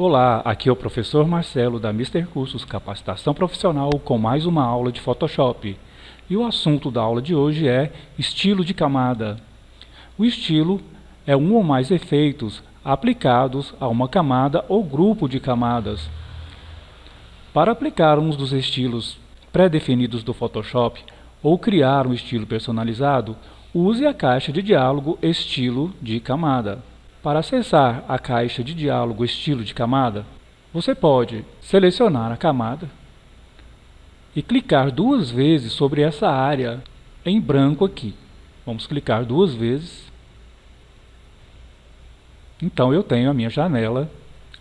Olá, aqui é o professor Marcelo da Mister Cursos Capacitação Profissional com mais uma aula de Photoshop. E o assunto da aula de hoje é estilo de camada. O estilo é um ou mais efeitos aplicados a uma camada ou grupo de camadas. Para aplicar um dos estilos pré-definidos do Photoshop ou criar um estilo personalizado, use a caixa de diálogo Estilo de camada. Para acessar a caixa de diálogo Estilo de camada, você pode selecionar a camada e clicar duas vezes sobre essa área em branco aqui. Vamos clicar duas vezes. Então eu tenho a minha janela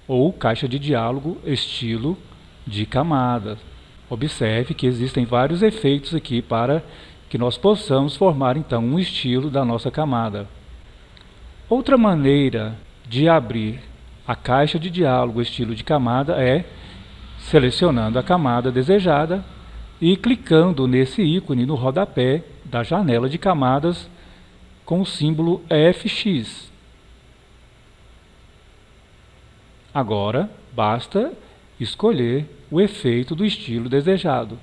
ou caixa de diálogo Estilo de camada. Observe que existem vários efeitos aqui para que nós possamos formar então um estilo da nossa camada. Outra maneira de abrir a caixa de diálogo Estilo de camada é selecionando a camada desejada e clicando nesse ícone no rodapé da janela de camadas com o símbolo FX. Agora basta escolher o efeito do estilo desejado.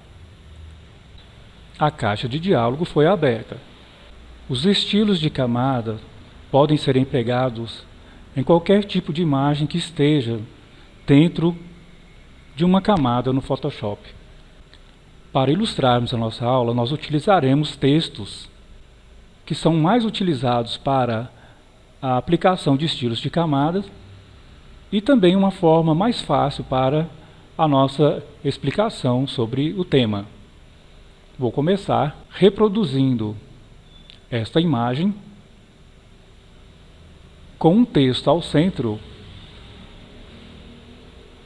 A caixa de diálogo foi aberta. Os estilos de camada podem ser empregados em qualquer tipo de imagem que esteja dentro de uma camada no Photoshop. Para ilustrarmos a nossa aula, nós utilizaremos textos que são mais utilizados para a aplicação de estilos de camadas e também uma forma mais fácil para a nossa explicação sobre o tema. Vou começar reproduzindo esta imagem com um texto ao centro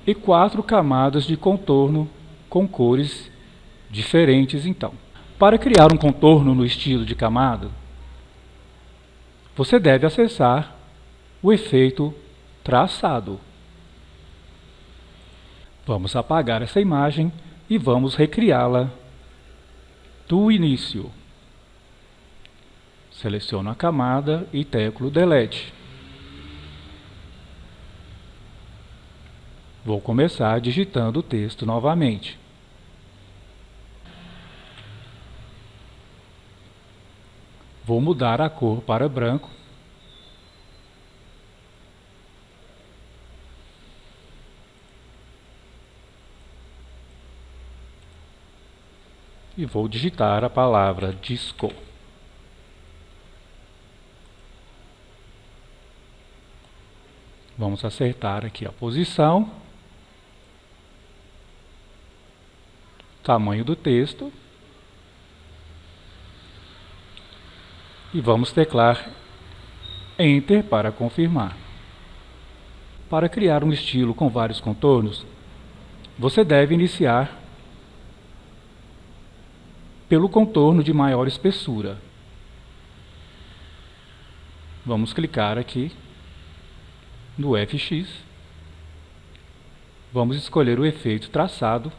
e 4 camadas de contorno com cores diferentes então. Para criar um contorno no estilo de camada, você deve acessar o efeito traçado. Vamos apagar essa imagem e vamos recriá-la do início. Seleciono a camada e teclo Delete. Vou começar digitando o texto novamente. Vou mudar a cor para branco. E vou digitar a palavra disco. Vamos acertar aqui a posição, tamanho do texto e vamos teclar Enter para confirmar. Para criar um estilo com vários contornos, você deve iniciar pelo contorno de maior espessura. Vamos clicar aqui no FX. Vamos escolher o efeito traçado.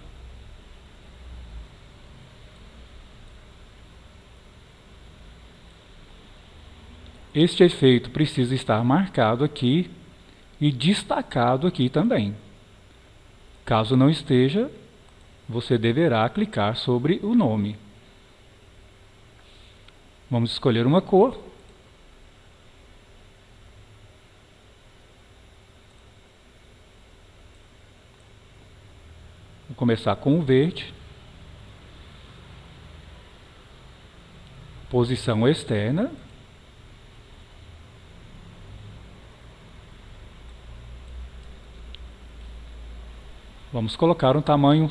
Este efeito precisa estar marcado aqui e destacado aqui também. Caso não esteja, você deverá clicar sobre o nome. Vamos escolher uma cor. Vou começar com o verde. Posição externa. Vamos colocar um tamanho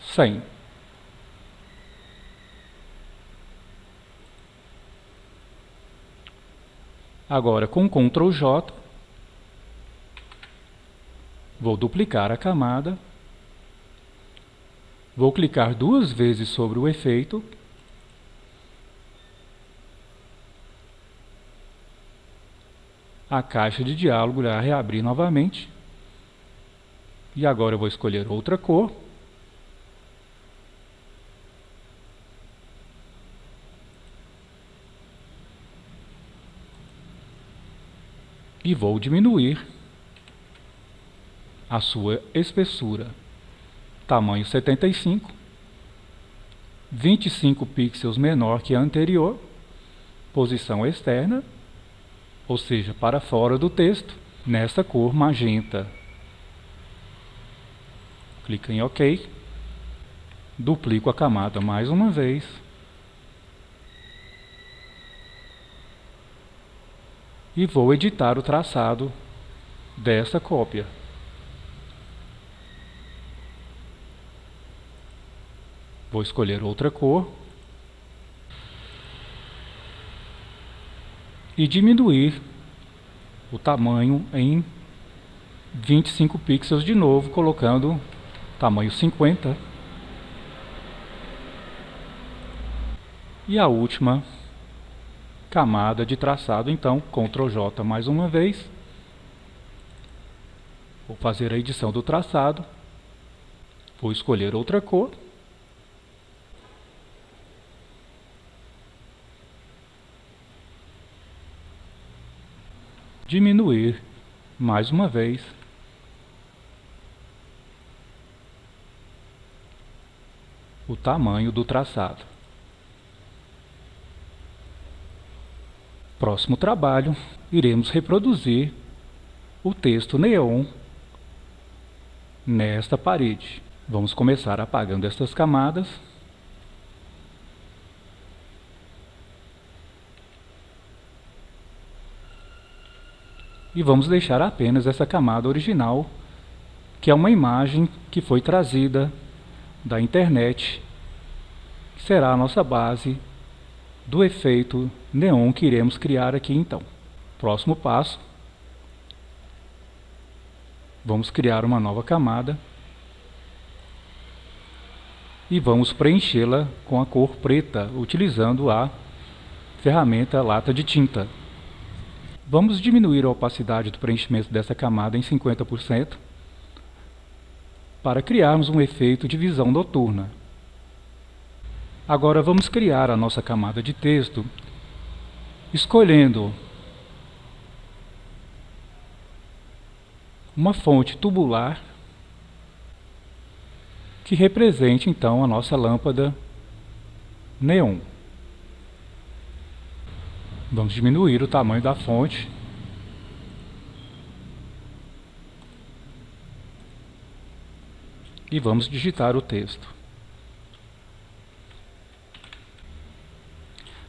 100. Agora, com Ctrl J, vou duplicar a camada, vou clicar duas vezes sobre o efeito, a caixa de diálogo irá reabrir novamente, e agora eu vou escolher outra cor, e vou diminuir a sua espessura, tamanho 75, 25 pixels menor que a anterior, posição externa, ou seja, para fora do texto, nesta cor magenta. Clica em OK, duplico a camada mais uma vez, e vou editar o traçado dessa cópia. Vou escolher outra cor e diminuir o tamanho em 25 pixels de novo, colocando tamanho 50. E a última camada de traçado, então, Ctrl J mais uma vez. Vou fazer a edição do traçado. Vou escolher outra cor. Diminuir mais uma vez. O tamanho do traçado. Próximo trabalho, iremos reproduzir o texto neon nesta parede. Vamos começar apagando estas camadas. E vamos deixar apenas essa camada original, que é uma imagem que foi trazida da internet, que será a nossa base do efeito neon que iremos criar aqui então. Próximo passo, vamos criar uma nova camada e vamos preenchê-la com a cor preta, utilizando a ferramenta lata de tinta. Vamos diminuir a opacidade do preenchimento dessa camada em 50%, para criarmos um efeito de visão noturna. Agora vamos criar a nossa camada de texto, escolhendo uma fonte tubular que represente então a nossa lâmpada neon. Vamos diminuir o tamanho da fonte e vamos digitar o texto.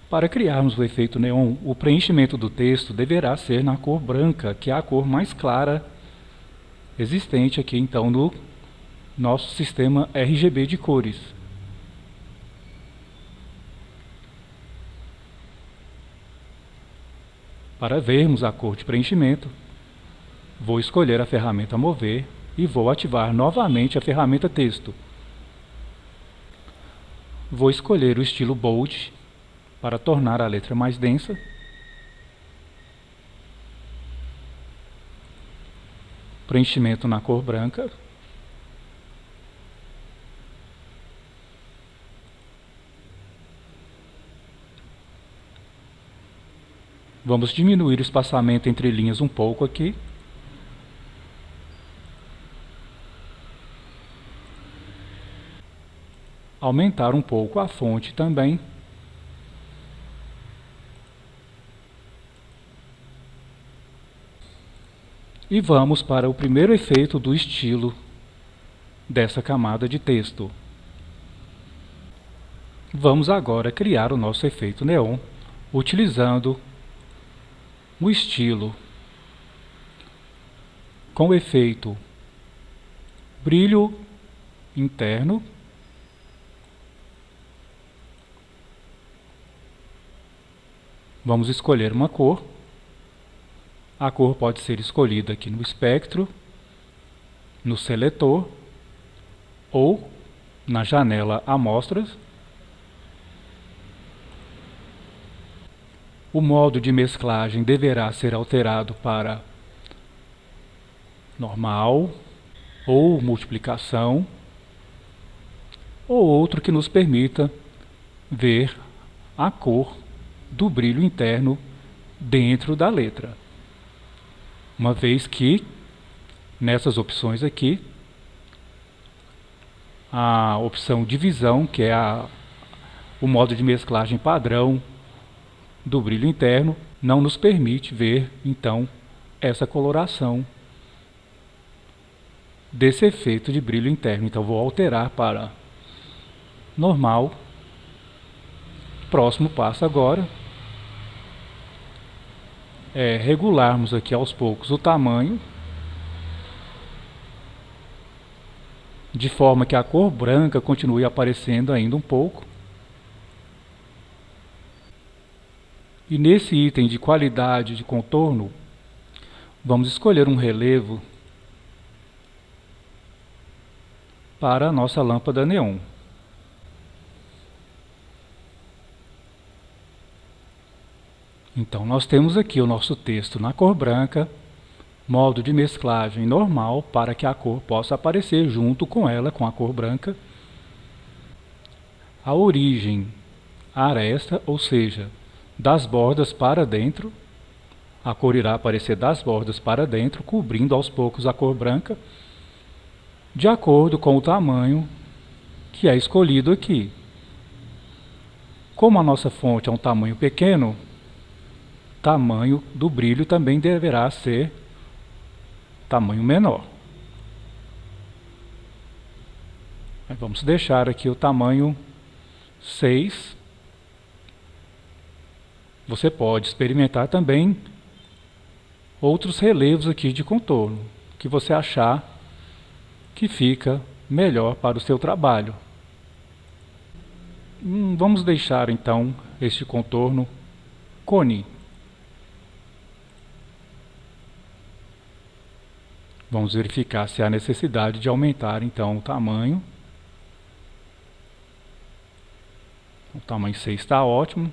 Para criarmos o efeito neon, o preenchimento do texto deverá ser na cor branca, que é a cor mais clara existente aqui então no nosso sistema RGB de cores. Para vermos a cor de preenchimento, vou escolher a ferramenta Mover e vou ativar novamente a ferramenta Texto. Vou escolher o estilo Bold para tornar a letra mais densa. Preenchimento na cor branca. Vamos diminuir o espaçamento entre linhas um pouco aqui. Aumentar um pouco a fonte também. E vamos para o primeiro efeito do estilo dessa camada de texto. Vamos agora criar o nosso efeito neon, utilizando o estilo com o efeito brilho interno, vamos escolher uma cor. A cor pode ser escolhida aqui no espectro, no seletor ou na janela Amostras. O modo de mesclagem deverá ser alterado para normal ou multiplicação, ou outro que nos permita ver a cor do brilho interno dentro da letra, uma vez que nessas opções aqui, a opção divisão, que é o modo de mesclagem padrão do brilho interno, não nos permite ver, então, essa coloração desse efeito de brilho interno. Então, vou alterar para normal. Próximo passo agora é regularmos aqui aos poucos o tamanho, de forma que a cor branca continue aparecendo ainda um pouco. E nesse item de qualidade de contorno, vamos escolher um relevo para a nossa lâmpada neon. Então nós temos aqui o nosso texto na cor branca, modo de mesclagem normal para que a cor possa aparecer junto com ela, com a cor branca. A origem aresta, ou seja, das bordas para dentro. A cor irá aparecer das bordas para dentro, cobrindo aos poucos a cor branca, de acordo com o tamanho que é escolhido aqui. Como a nossa fonte é um tamanho pequeno, o tamanho do brilho também deverá ser tamanho menor. Vamos deixar aqui o tamanho 6. Você pode experimentar também outros relevos aqui de contorno, que você achar que fica melhor para o seu trabalho. Vamos deixar então este contorno cone. Vamos verificar se há necessidade de aumentar então o tamanho. O tamanho 6 está ótimo.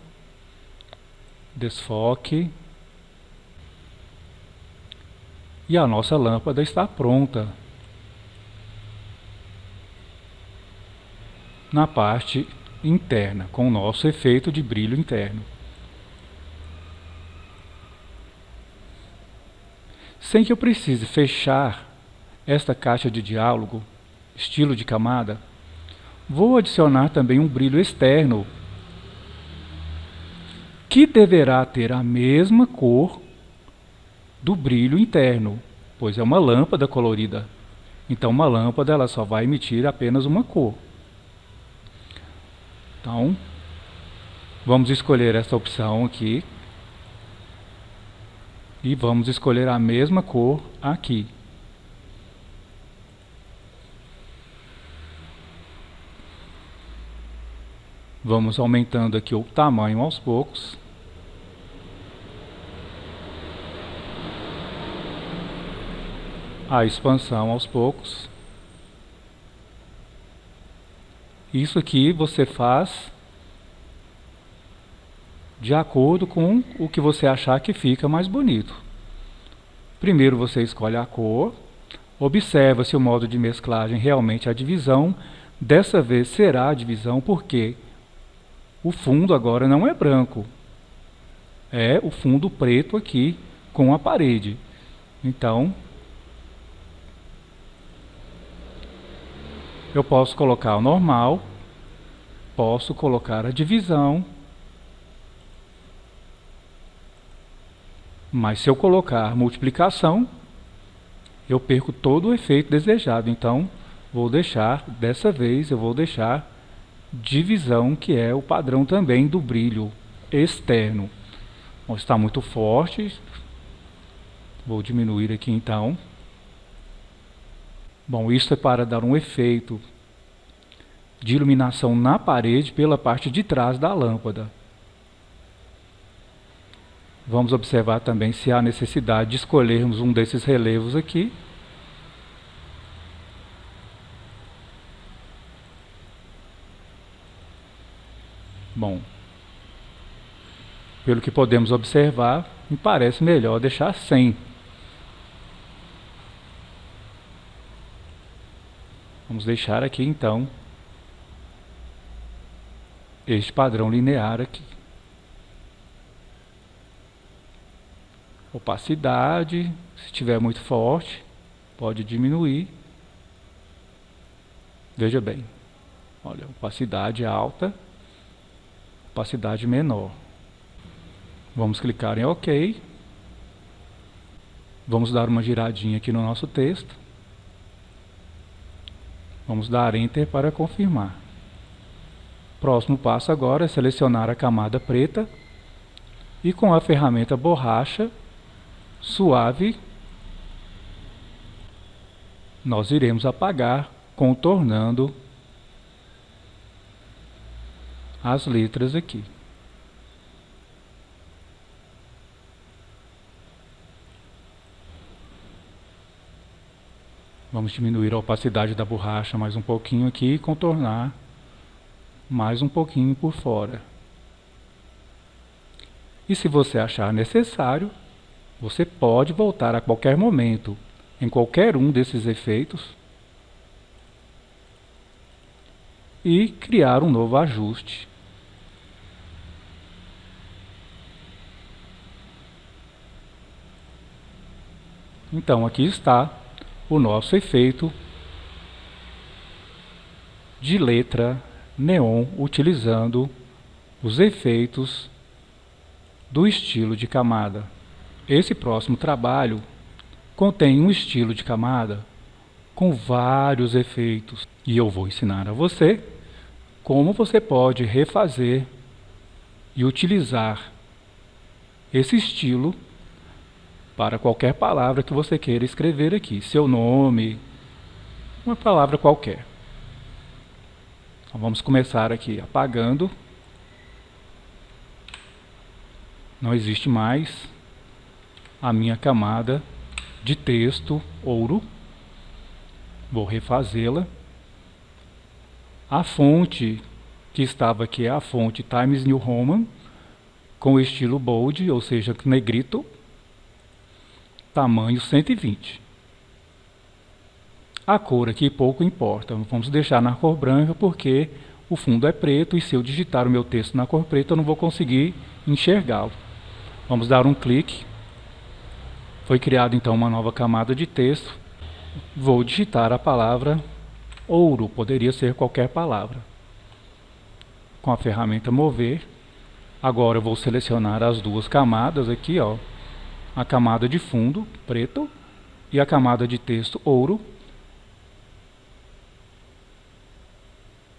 Desfoque. E a nossa lâmpada está pronta. Na parte interna, com o nosso efeito de brilho interno. Sem que eu precise fechar esta caixa de diálogo, estilo de camada, vou adicionar também um brilho externo, que deverá ter a mesma cor do brilho interno, pois é uma lâmpada colorida. Então uma lâmpada ela só vai emitir apenas uma cor. Então, vamos escolher essa opção aqui. E vamos escolher a mesma cor aqui. Vamos aumentando aqui o tamanho aos poucos. A expansão aos poucos. Isso aqui você faz de acordo com o que você achar que fica mais bonito. Primeiro você escolhe a cor, observa se o modo de mesclagem realmente é a divisão. Dessa vez será a divisão porque o fundo agora não é branco, é o fundo preto aqui com a parede. Então, eu posso colocar o normal, posso colocar a divisão, mas se eu colocar multiplicação, eu perco todo o efeito desejado. Então, vou deixar, dessa vez, eu vou deixar divisão, que é o padrão também do brilho externo. Bom, está muito forte, vou diminuir aqui então. Bom, isso é para dar um efeito de iluminação na parede pela parte de trás da lâmpada. Vamos observar também se há necessidade de escolhermos um desses relevos aqui. Bom, pelo que podemos observar, me parece melhor deixar sem. Vamos deixar aqui então este padrão linear aqui. Opacidade, se estiver muito forte, pode diminuir. Veja bem, olha, opacidade alta, opacidade menor. Vamos clicar em OK. Vamos dar uma giradinha aqui no nosso texto. Vamos dar Enter para confirmar. Próximo passo agora é selecionar a camada preta e com a ferramenta borracha suave nós iremos apagar, contornando as letras aqui. Vamos diminuir a opacidade da borracha mais um pouquinho aqui e contornar mais um pouquinho por fora. E se você achar necessário, você pode voltar a qualquer momento em qualquer um desses efeitos e criar um novo ajuste. Então aqui está o nosso efeito de letra neon utilizando os efeitos do estilo de camada. Esse próximo trabalho contém um estilo de camada com vários efeitos e eu vou ensinar a você como você pode refazer e utilizar esse estilo para qualquer palavra que você queira escrever aqui, seu nome, uma palavra qualquer. Então, vamos começar aqui apagando. Não existe mais a minha camada de texto ouro. Vou refazê-la. A fonte que estava aqui é a fonte Times New Roman, com o estilo bold, ou seja, negrito, tamanho 120. A cor aqui pouco importa, vamos deixar na cor branca porque o fundo é preto e se eu digitar o meu texto na cor preta eu não vou conseguir enxergá-lo. Vamos dar um clique. Foi criada então uma nova camada de texto. Vou digitar a palavra ouro, poderia ser qualquer palavra. Com a ferramenta mover, agora eu vou selecionar as duas camadas aqui, ó, a camada de fundo preto e a camada de texto ouro.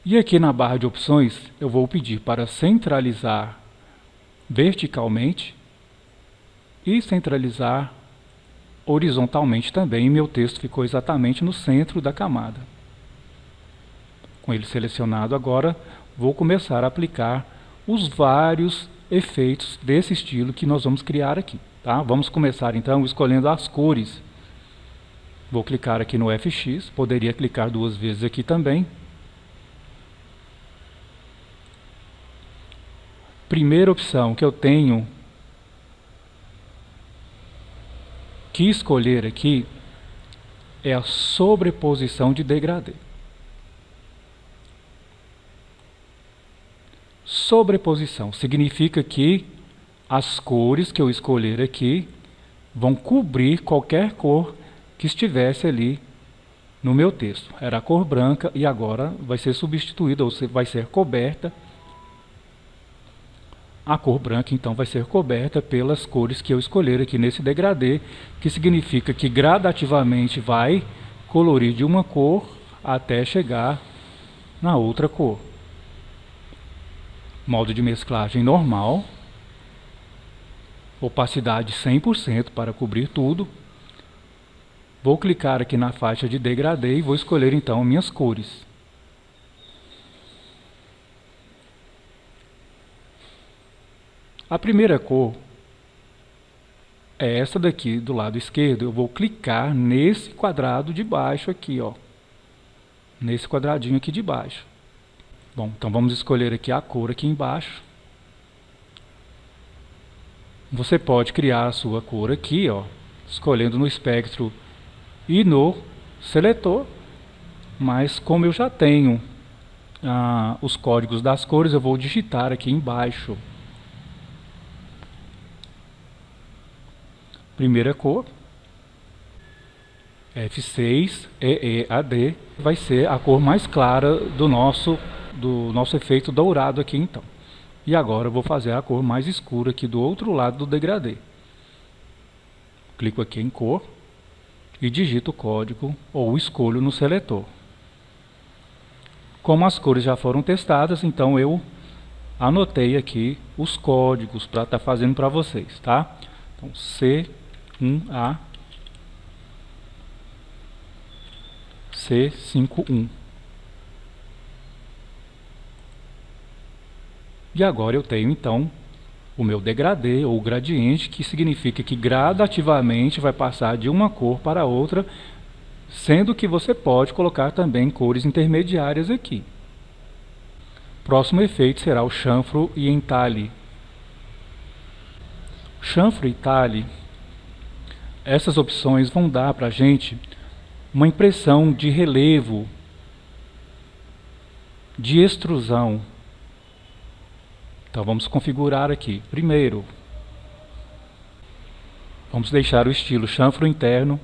E aqui na barra de opções eu vou pedir para centralizar verticalmente e centralizar horizontalmente também. Meu texto ficou exatamente no centro da camada. Com ele selecionado agora, vou começar a aplicar os vários efeitos desse estilo que nós vamos criar aqui. Tá? Vamos começar então escolhendo as cores. Vou clicar aqui no FX, poderia clicar duas vezes aqui também. Primeira opção que eu tenho que escolher aqui é a sobreposição de degradê. Sobreposição significa que as cores que eu escolher aqui vão cobrir qualquer cor que estivesse ali no meu texto. Era a cor branca e agora vai ser substituída, ou vai ser coberta. A cor branca então vai ser coberta pelas cores que eu escolher aqui nesse degradê, que significa que gradativamente vai colorir de uma cor até chegar na outra cor. Modo de mesclagem normal, opacidade 100% para cobrir tudo. Vou clicar aqui na faixa de degradê e vou escolher então minhas cores. A primeira cor é essa daqui do lado esquerdo. Eu vou clicar nesse quadrado de baixo aqui, ó. Nesse quadradinho aqui de baixo. Bom, então vamos escolher aqui a cor aqui embaixo. Você pode criar a sua cor aqui, ó, escolhendo no espectro e no seletor. Mas como eu já tenho os códigos das cores, eu vou digitar aqui embaixo. Primeira cor. F6 EEAD vai ser a cor mais clara do nosso efeito dourado aqui então. E agora eu vou fazer a cor mais escura aqui do outro lado do degradê. Clico aqui em cor e digito o código ou escolho no seletor. Como as cores já foram testadas, então eu anotei aqui os códigos para estar fazendo para vocês, tá? Então C1A C51. E agora eu tenho então o meu degradê ou gradiente, que significa que gradativamente vai passar de uma cor para outra, sendo que você pode colocar também cores intermediárias aqui. Próximo efeito será o chanfro e entalhe. Chanfro e entalhe, essas opções vão dar para a gente uma impressão de relevo, de extrusão. Então vamos configurar aqui. Primeiro, vamos deixar o estilo chanfro interno.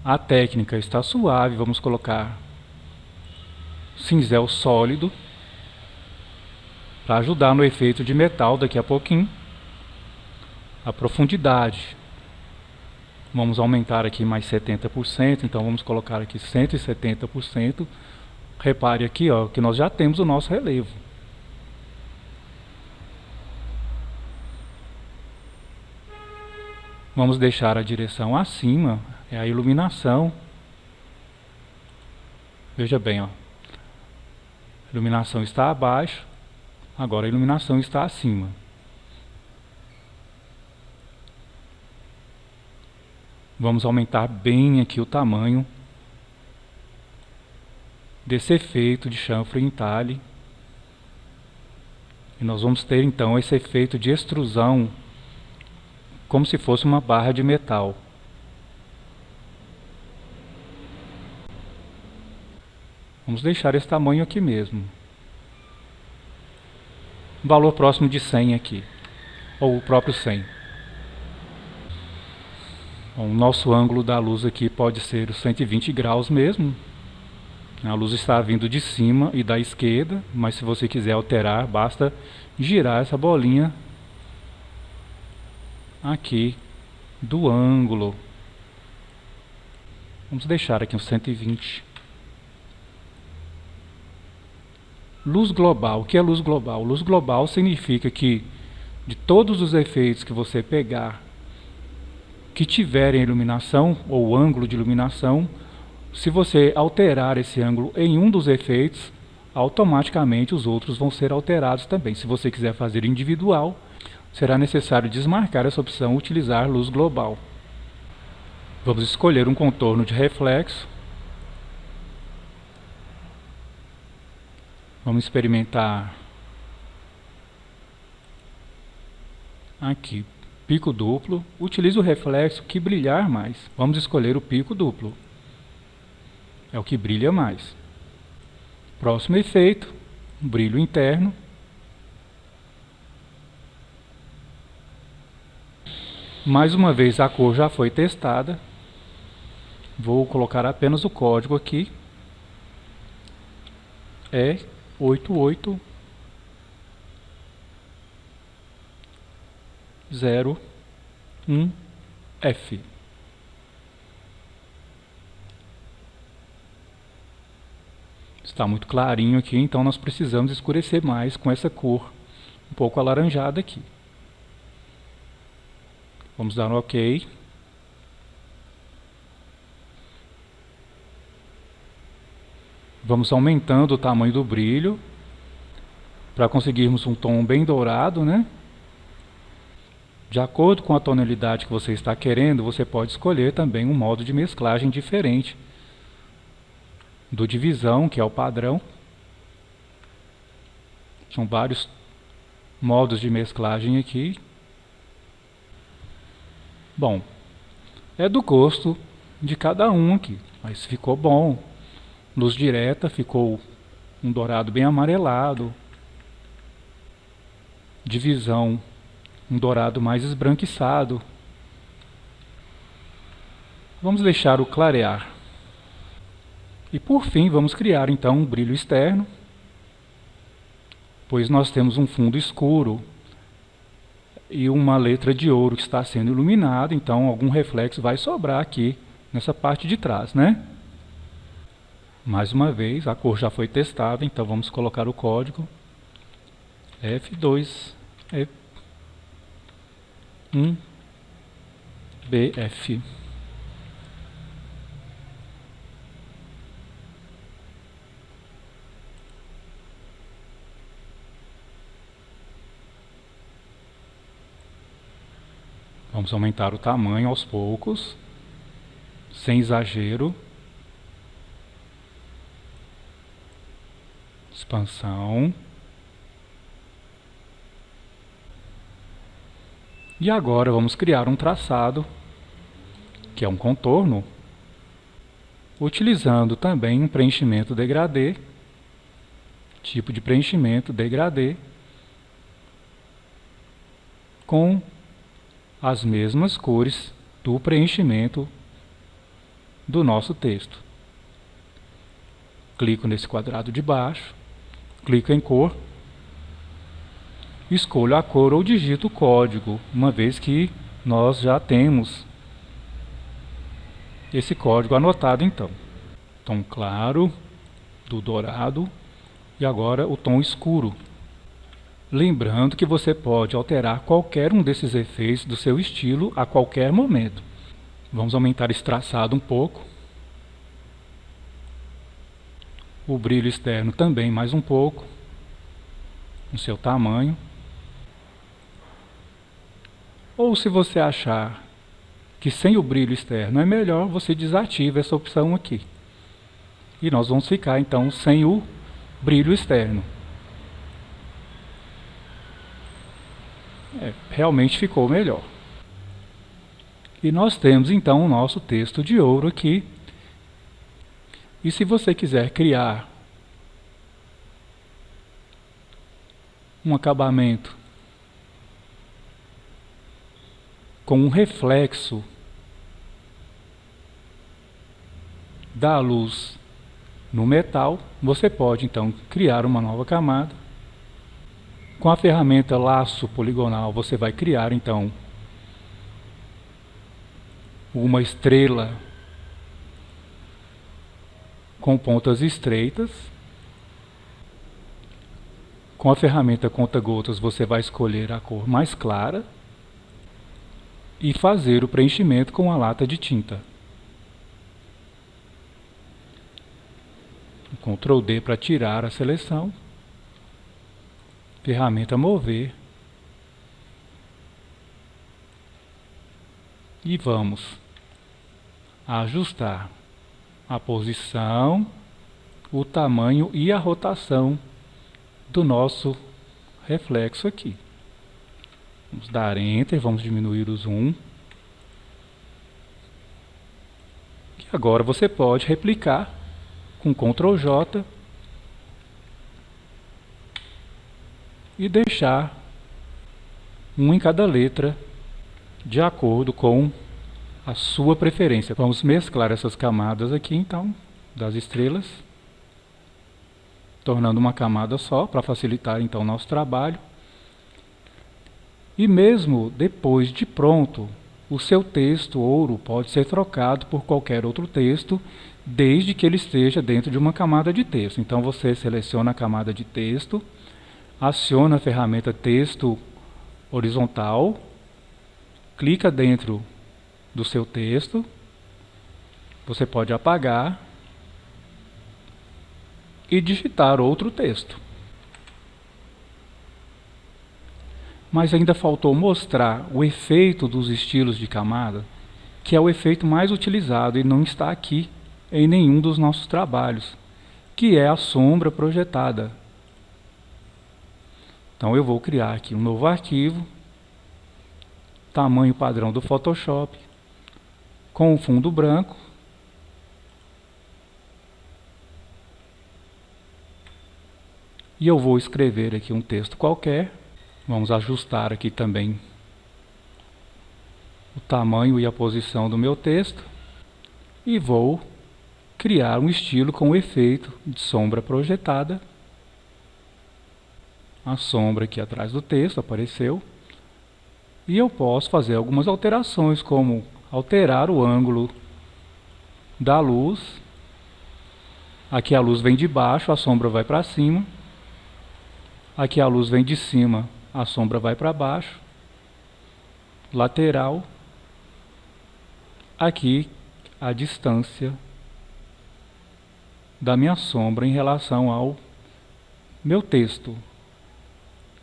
A técnica está suave, vamos colocar cinzel sólido para ajudar no efeito de metal daqui a pouquinho. A profundidade, vamos aumentar aqui mais 70%, então vamos colocar aqui 170%. Repare aqui, ó, que nós já temos o nosso relevo. Vamos deixar a direção acima, é a iluminação. Veja bem, ó. A iluminação está abaixo, agora a iluminação está acima. Vamos aumentar bem aqui o tamanho desse efeito de chanfro e entalhe. E nós vamos ter então esse efeito de extrusão, como se fosse uma barra de metal. Vamos deixar esse tamanho aqui mesmo. Um valor próximo de 100 aqui, ou o próprio 100. Bom, o nosso ângulo da luz aqui pode ser os 120 graus mesmo. A luz está vindo de cima e da esquerda, mas se você quiser alterar, basta girar essa bolinha aqui do ângulo. Vamos deixar aqui uns 120. Luz global. O que é luz global? Luz global significa que de todos os efeitos que você pegar que tiverem iluminação ou ângulo de iluminação, se você alterar esse ângulo em um dos efeitos, automaticamente os outros vão ser alterados também. Se você quiser fazer individual, será necessário desmarcar essa opção utilizar luz global. Vamos escolher um contorno de reflexo. Vamos experimentar aqui, pico duplo. Utilize o reflexo que brilhar mais. Vamos escolher o pico duplo. É o que brilha mais. Próximo efeito, brilho interno. Mais uma vez a cor já foi testada. Vou colocar apenas o código aqui. É 8801F. Está muito clarinho aqui, então nós precisamos escurecer mais com essa cor um pouco alaranjada aqui. Vamos dar um OK. Vamos aumentando o tamanho do brilho para conseguirmos um tom bem dourado, né? De acordo com a tonalidade que você está querendo, você pode escolher também um modo de mesclagem diferente do divisão, que é o padrão. São vários modos de mesclagem aqui. Bom, é do gosto de cada um aqui, mas ficou bom. Luz direta, ficou um dourado bem amarelado. Divisão, um dourado mais esbranquiçado. Vamos deixar o clarear. E por fim, vamos criar então um brilho externo, pois nós temos um fundo escuro e uma letra de ouro que está sendo iluminada, então algum reflexo vai sobrar aqui nessa parte de trás, né? Mais uma vez, a cor já foi testada, então vamos colocar o código F2E1BF. Vamos aumentar o tamanho aos poucos, sem exagero. Expansão. E agora vamos criar um traçado, que é um contorno, utilizando também um preenchimento degradê, tipo de preenchimento degradê, com as mesmas cores do preenchimento do nosso texto. Clico nesse quadrado de baixo, clico em cor, escolho a cor ou digito o código, uma vez que nós já temos esse código anotado então. Tom claro, do dourado, e agora o tom escuro. Lembrando que você pode alterar qualquer um desses efeitos do seu estilo a qualquer momento. Vamos aumentar esse traçado um pouco. O brilho externo também mais um pouco, no seu tamanho. Ou se você achar que sem o brilho externo é melhor, você desativa essa opção aqui. E nós vamos ficar então sem o brilho externo. Realmente ficou melhor. E nós temos então o nosso texto de ouro aqui. E se você quiser criar um acabamento com um reflexo da luz no metal, você pode então criar uma nova camada. Com a ferramenta laço poligonal, você vai criar então uma estrela com pontas estreitas. Com a ferramenta conta-gotas, você vai escolher a cor mais clara e fazer o preenchimento com a lata de tinta. Ctrl D para tirar a seleção. Ferramenta mover. E vamos ajustar a posição, o tamanho e a rotação do nosso reflexo aqui. Vamos dar Enter, vamos diminuir o zoom. E agora você pode replicar com Ctrl J e deixar um em cada letra de acordo com a sua preferência. Vamos mesclar essas camadas aqui então, das estrelas, tornando uma camada só, para facilitar então o nosso trabalho. E mesmo depois de pronto, o seu texto ouro pode ser trocado por qualquer outro texto, desde que ele esteja dentro de uma camada de texto. Então você seleciona a camada de texto, aciona a ferramenta texto horizontal, clica dentro do seu texto, você pode apagar e digitar outro texto. Mas ainda faltou mostrar o efeito dos estilos de camada, que é o efeito mais utilizado e não está aqui em nenhum dos nossos trabalhos, que é a sombra projetada. Então eu vou criar aqui um novo arquivo, tamanho padrão do Photoshop, com o fundo branco. E eu vou escrever aqui um texto qualquer. Vamos ajustar aqui também o tamanho e a posição do meu texto. e vou criar um estilo com o efeito de sombra projetada. A sombra aqui atrás do texto apareceu. E eu posso fazer algumas alterações, como alterar o ângulo da luz. Aqui a luz vem de baixo, a sombra vai para cima. Aqui a luz vem de cima, a sombra vai para baixo. Lateral. Aqui a distância da minha sombra em relação ao meu texto,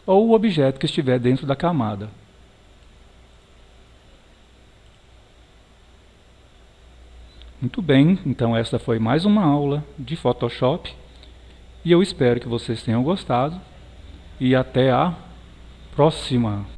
ou o objeto que estiver dentro da camada. Muito bem, então esta foi mais uma aula de Photoshop e eu espero que vocês tenham gostado e até a próxima!